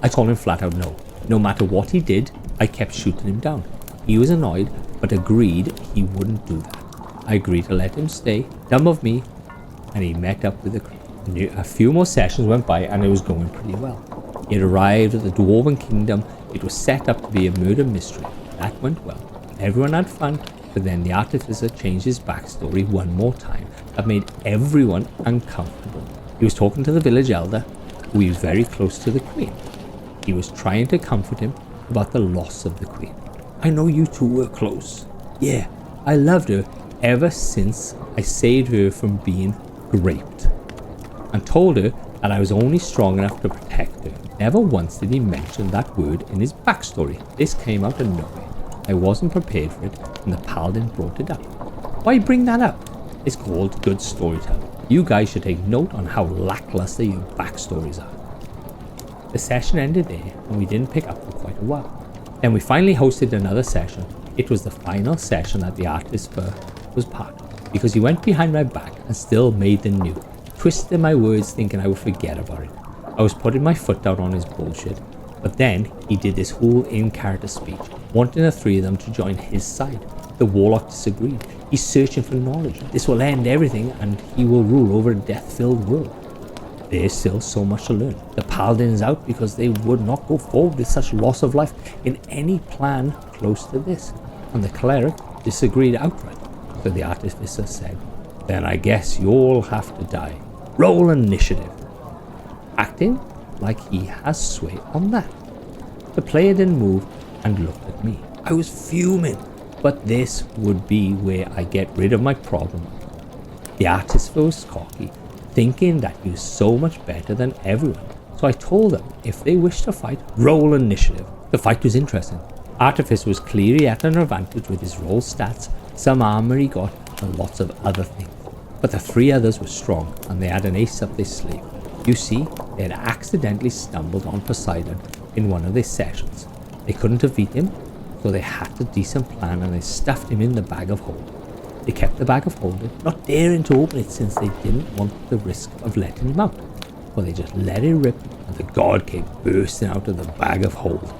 I told him flat out no. No matter what he did, I kept shooting him down. He was annoyed, but agreed he wouldn't do that. I agreed to let him stay, dumb of me, and he met up with the crew. A few more sessions went by and it was going pretty well. He had arrived at the Dwarven Kingdom. It was set up to be a murder mystery. That went well. Everyone had fun, but then the artificer changed his backstory one more time. That made everyone uncomfortable. He was talking to the village elder, who he was very close to the queen. He was trying to comfort him about the loss of the queen. I know you two were close. Yeah, I loved her ever since I saved her from being raped, and told her that I was only strong enough to protect her. Never once did he mention that word in his backstory. This came out of nowhere. I wasn't prepared for it, and the paladin brought it up. Why bring that up? It's called good storytelling. You guys should take note on how lackluster your backstories are. The session ended there, and we didn't pick up for quite a while. Then we finally hosted another session. It was the final session that the artificer was part of, because he went behind my back and still made the new, twisted my words thinking I would forget about it. I was putting my foot down on his bullshit, but then he did this whole in-character speech, wanting the three of them to join his side. The warlock disagreed. He's searching for knowledge. This will end everything and he will rule over a death-filled world. There's still so much to learn. The paladin is out because they would not go forward with such loss of life in any plan close to this, and the cleric disagreed outright. So the artificer said, then I guess you'll have to die. Roll initiative. Acting like he has sway on that. The player didn't move and looked at me. I was fuming, but this would be where I get rid of my problem. The artificer was cocky, thinking that he was so much better than everyone. So I told them if they wished to fight, roll initiative. The fight was interesting. Artificer was clearly at an advantage with his roll stats, some armor he got, and lots of other things. But the three others were strong, and they had an ace up their sleeve. You see, they had accidentally stumbled on Poseidon in one of their sessions. They couldn't defeat him, so they had a decent plan and they stuffed him in the bag of holding. They kept the bag of holding, not daring to open it since they didn't want the risk of letting him out. So they just let it rip, and the god came bursting out of the bag of holding.